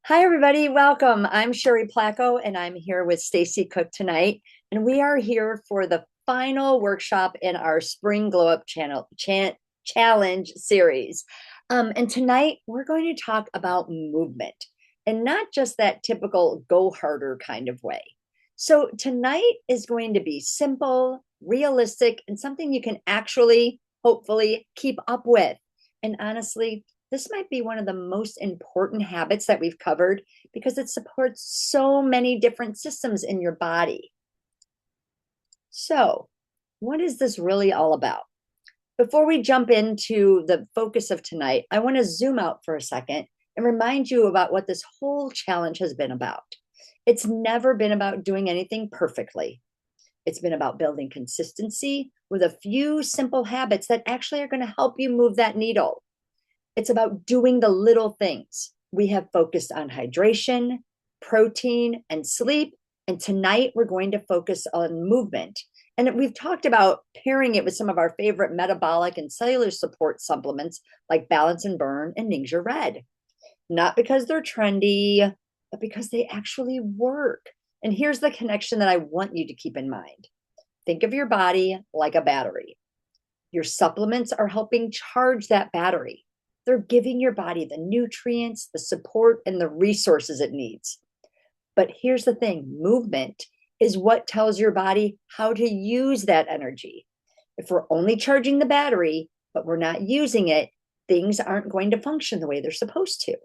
Hi, everybody. Welcome. I'm Sherry Placco, and I'm here with Stacy Cook tonight. And we are here for the final workshop in our Spring Glow Up Challenge series. And tonight, we're going to talk about movement and not just that typical go harder kind of way. So, tonight is going to be simple, realistic, and something you can actually, hopefully, keep up with. And honestly, this might be one of the most important habits that we've covered because it supports so many different systems in your body. So, what is this really all about? Before we jump into the focus of tonight, I want to zoom out for a second and remind you about what this whole challenge has been about. It's never been about doing anything perfectly. It's been about building consistency with a few simple habits that actually are going to help you move that needle. It's about doing the little things. We have focused on hydration, protein, and sleep. And tonight we're going to focus on movement. And we've talked about pairing it with some of our favorite metabolic and cellular support supplements like Balance and Burn and Ningxia Red. Not because they're trendy, but because they actually work. And here's the connection that I want you to keep in mind. Think of your body like a battery. Your supplements are helping charge that battery. They're giving your body the nutrients, the support, and the resources it needs. But here's the thing, movement is what tells your body how to use that energy. If we're only charging the battery, but we're not using it, things aren't going to function the way they're supposed to.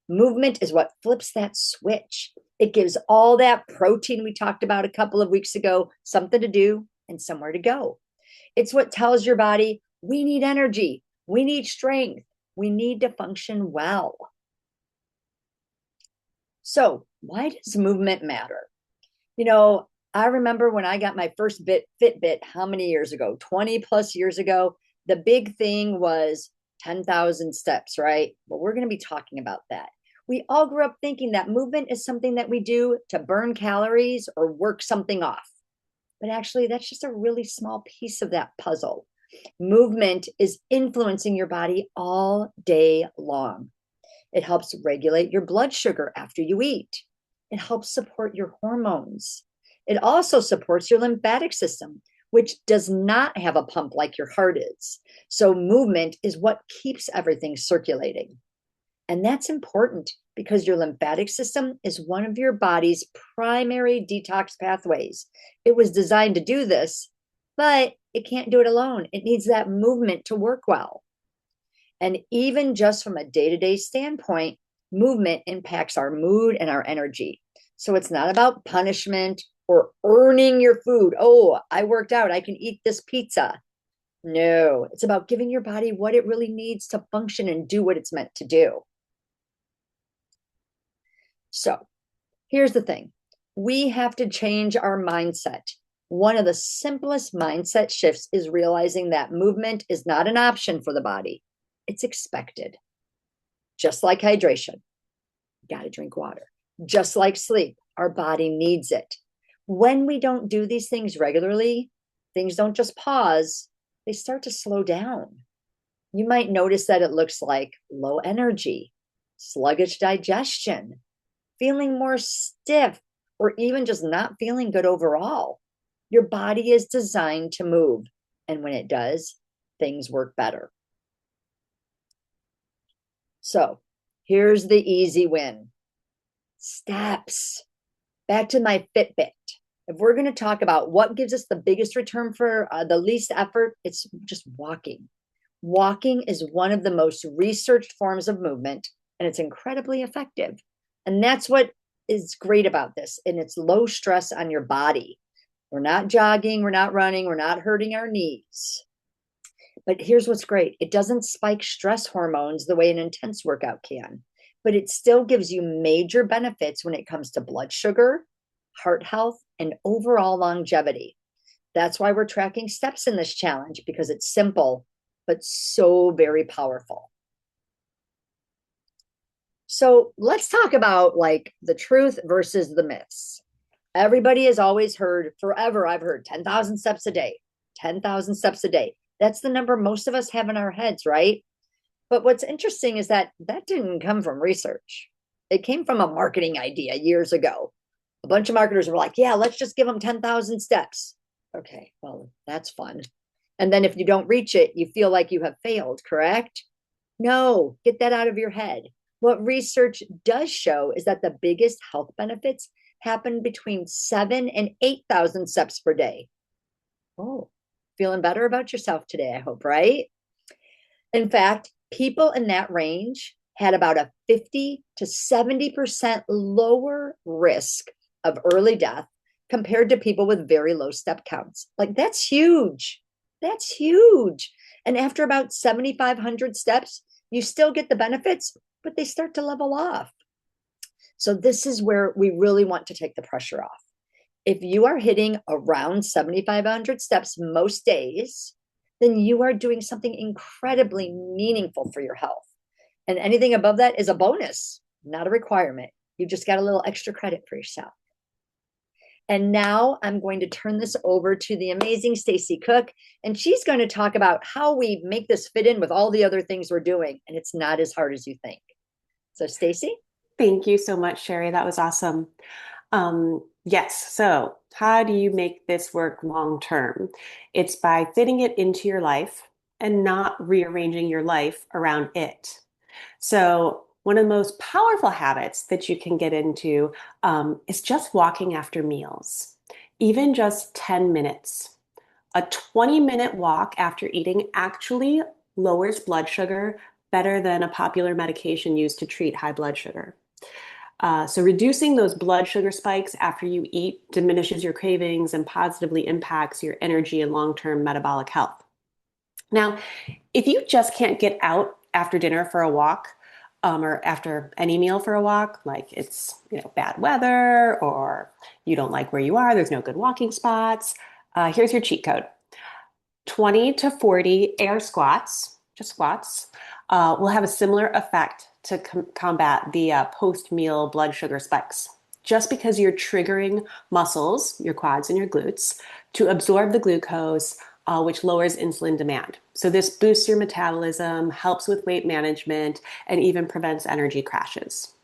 Movement is what flips that switch. It gives all that protein we talked about a couple of weeks ago something to do and somewhere to go. It's what tells your body, we need energy, we need strength, we need to function well. So, why does movement matter? I remember when I got my first Fitbit, how many years ago? 20 plus years ago. The big thing was 10,000 steps, right? But we're going to be talking about that. We all grew up thinking that movement is something that we do to burn calories or work something off. But actually, that's just a really small piece of that puzzle. Movement is influencing your body all day long. It helps regulate your blood sugar after you eat. It helps support your hormones. It also supports your lymphatic system, which does not have a pump like your heart is. So, movement is what keeps everything circulating. And that's important because your lymphatic system is one of your body's primary detox pathways. It was designed to do this, but it can't do it alone. It needs that movement to work well. And even just from a day to day standpoint, movement impacts our mood and our energy. So it's not about punishment or earning your food. Oh, I worked out. I can eat this pizza. No, it's about giving your body what it really needs to function and do what it's meant to do. So here's the thing, we have to change our mindset. One of the simplest mindset shifts is realizing that movement is not an option for the body, it's expected. Just like hydration, you got to drink water. Just like sleep, our body needs it. When we don't do these things regularly, things don't just pause, they start to slow down. You might notice that it looks like low energy, sluggish digestion, feeling more stiff, or even just not feeling good overall. Your body is designed to move. And when it does, things work better. So here's the easy win, steps. Back to my Fitbit. If we're going to talk about what gives us the biggest return for the least effort, it's just walking. Walking is one of the most researched forms of movement, and it's incredibly effective. And that's what is great about this. And it's low stress on your body. We're not jogging, we're not running, we're not hurting our knees. But here's what's great, it doesn't spike stress hormones the way an intense workout can, but it still gives you major benefits when it comes to blood sugar, heart health, and overall longevity. That's why we're tracking steps in this challenge, because it's simple, but so very powerful. So let's talk about like the truth versus the myths. Everybody has always heard, forever, I've heard 10,000 steps a day, 10,000 steps a day. That's the number most of us have in our heads, right? But what's interesting is that that didn't come from research. They came from a marketing idea years ago. A bunch of marketers were like, yeah, let's just give them 10,000 steps. Okay, well, that's fun. And then if you don't reach it, you feel like you have failed, correct? No, get that out of your head. What research does show is that the biggest health benefits happen between 7 and 8,000 steps per day. Oh, feeling better about yourself today, I hope, right? In fact, people in that range had about a 50 to 70% lower risk of early death compared to people with very low step counts. Like, that's huge. That's huge. And after about 7,500 steps, you still get the benefits, but they start to level off. So, this is where we really want to take the pressure off. If you are hitting around 7,500 steps most days, then you are doing something incredibly meaningful for your health. And anything above that is a bonus, not a requirement. You just got a little extra credit for yourself. And now I'm going to turn this over to the amazing Stacy Cook, and she's going to talk about how we make this fit in with all the other things we're doing, and it's not as hard as you think. So, Stacy? Thank you so much, Sherry. That was awesome. Yes, so how do you make this work long term? It's by fitting it into your life and not rearranging your life around it. So, one of the most powerful habits that you can get into is just walking after meals, even just 10 minutes. A 20-minute walk after eating actually lowers blood sugar better than a popular medication used to treat high blood sugar. So reducing those blood sugar spikes after you eat diminishes your cravings and positively impacts your energy and long-term metabolic health. Now, if you just can't get out after dinner for a walk, or after any meal for a walk, like it's bad weather or you don't like where you are, there's no good walking spots, here's your cheat code. 20 to 40 air squats, just squats, will have a similar effect to combat the post-meal blood sugar spikes. Just because you're triggering muscles, your quads and your glutes, to absorb the glucose, which lowers insulin demand. So this boosts your metabolism, helps with weight management, and even prevents energy crashes.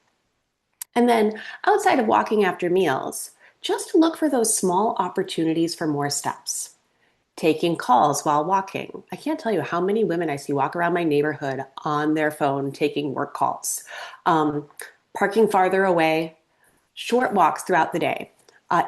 And then outside of walking after meals, just look for those small opportunities for more steps. Taking calls while walking. I can't tell you how many women I see walk around my neighborhood on their phone taking work calls. Parking farther away, short walks throughout the day.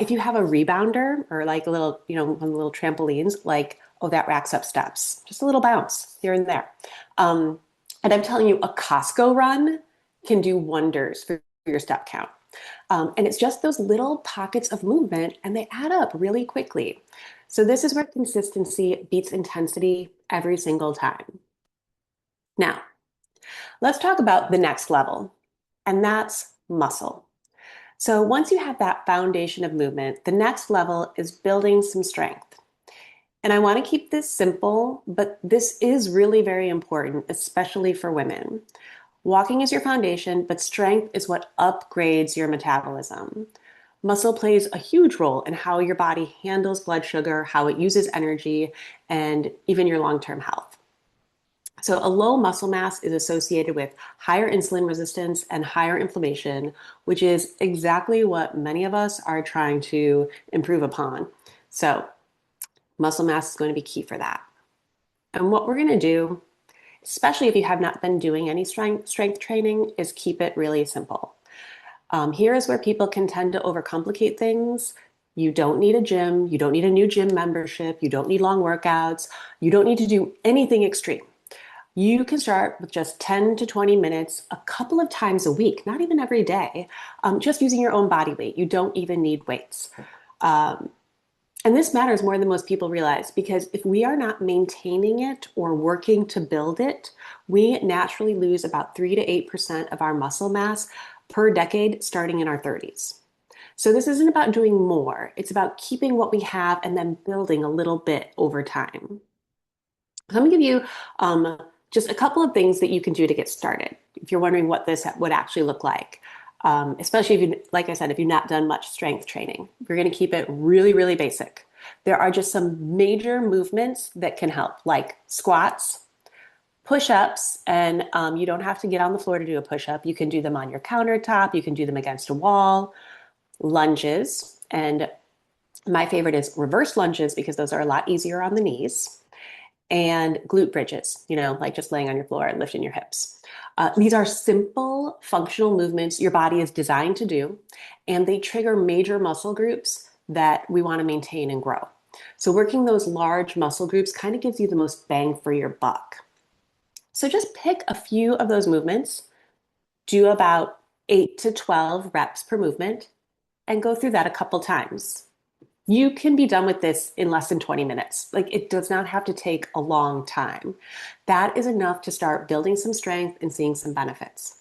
If you have a rebounder or like a little, one of the little trampolines, like, oh, that racks up steps. Just a little bounce here and there. And I'm telling you, a Costco run can do wonders for your step count. And it's just those little pockets of movement, and they add up really quickly. So this is where consistency beats intensity every single time. Now, let's talk about the next level, and that's muscle. So once you have that foundation of movement, the next level is building some strength. And I want to keep this simple, but this is really very important, especially for women. Walking is your foundation, but strength is what upgrades your metabolism. Muscle plays a huge role in how your body handles blood sugar, how it uses energy, and even your long-term health. So a low muscle mass is associated with higher insulin resistance and higher inflammation, which is exactly what many of us are trying to improve upon. So muscle mass is going to be key for that. And what we're going to do, especially if you have not been doing any strength training, is keep it really simple. Here is where people can tend to overcomplicate things. You don't need a gym. You don't need a new gym membership. You don't need long workouts. You don't need to do anything extreme. You can start with just 10 to 20 minutes a couple of times a week, not even every day, just using your own body weight. You don't even need weights. And this matters more than most people realize, because if we are not maintaining it or working to build it, we naturally lose about 3 to 8% of our muscle mass per decade starting in our 30s. So this isn't about doing more. It's about keeping what we have and then building a little bit over time. So I'm going to give you just a couple of things that you can do to get started if you're wondering what this would actually look like. Especially if you, like I said, if you've not done much strength training. We're going to keep it really, really basic. There are just some major movements that can help, like squats, Push-ups, and you don't have to get on the floor to do a push-up. You can do them on your countertop. You can do them against a wall. Lunges, and my favorite is reverse lunges because those are a lot easier on the knees. And glute bridges, like just laying on your floor and lifting your hips. These are simple functional movements your body is designed to do, and they trigger major muscle groups that we want to maintain and grow. So, working those large muscle groups kind of gives you the most bang for your buck. So, just pick a few of those movements, do about 8 to 12 reps per movement, and go through that a couple times. You can be done with this in less than 20 minutes. Like, it does not have to take a long time. That is enough to start building some strength and seeing some benefits.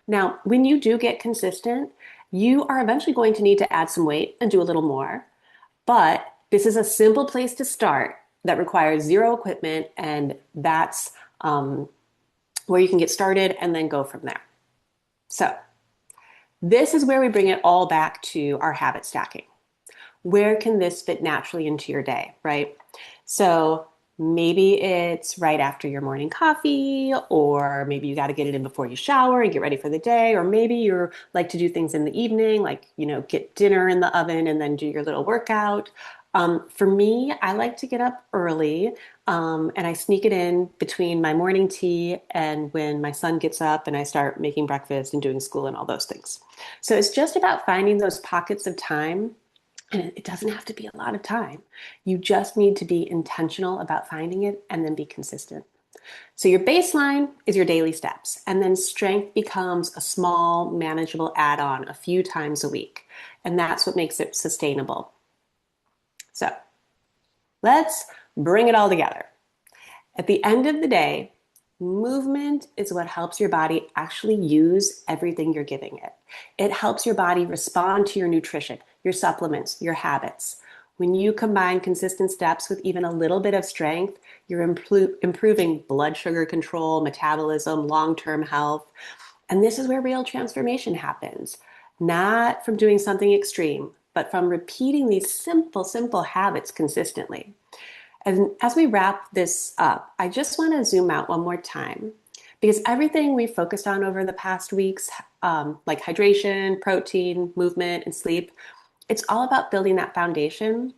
Now, when you do get consistent, you are eventually going to need to add some weight and do a little more. But this is a simple place to start that requires zero equipment, and that's where you can get started and then go from there. So, this is where we bring it all back to our habit stacking. Where can this fit naturally into your day, right? So maybe it's right after your morning coffee, or maybe you got to get it in before you shower and get ready for the day, or maybe you like to do things in the evening, like, get dinner in the oven and then do your little workout. For me, I like to get up early, and I sneak it in between my morning tea and when my son gets up and I start making breakfast and doing school and all those things. So it's just about finding those pockets of time, and it doesn't have to be a lot of time. You just need to be intentional about finding it and then be consistent. So your baseline is your daily steps, and then strength becomes a small, manageable add-on a few times a week. And that's what makes it sustainable. So let's bring it all together. At the end of the day, movement is what helps your body actually use everything you're giving it. It helps your body respond to your nutrition, your supplements, your habits. When you combine consistent steps with even a little bit of strength, you're improving blood sugar control, metabolism, long-term health. And this is where real transformation happens, not from doing something extreme, but from repeating these simple, simple habits consistently. And as we wrap this up, I just want to zoom out one more time, because everything we focused on over the past weeks, like hydration, protein, movement, and sleep, it's all about building that foundation.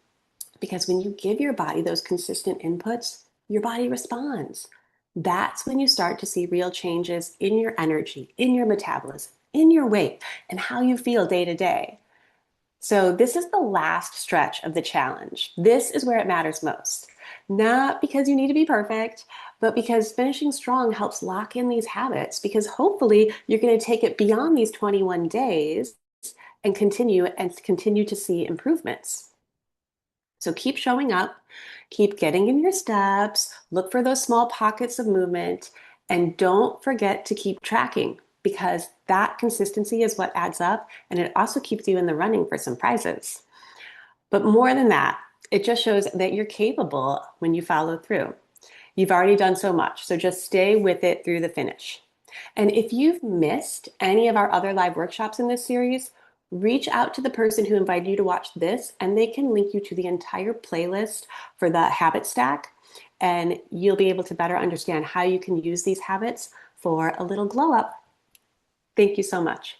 Because when you give your body those consistent inputs, your body responds. That's when you start to see real changes in your energy, in your metabolism, in your weight, and how you feel day to day. So this is the last stretch of the challenge. This is where it matters most. Not because you need to be perfect, but because finishing strong helps lock in these habits, because hopefully you're going to take it beyond these 21 days and continue to see improvements. So keep showing up, keep getting in your steps, look for those small pockets of movement, and don't forget to keep tracking, because that consistency is what adds up, and it also keeps you in the running for some prizes. But more than that, it just shows that you're capable when you follow through. You've already done so much, so just stay with it through the finish. And if you've missed any of our other live workshops in this series, reach out to the person who invited you to watch this, and they can link you to the entire playlist for the habit stack. And you'll be able to better understand how you can use these habits for a little glow up. Thank you so much.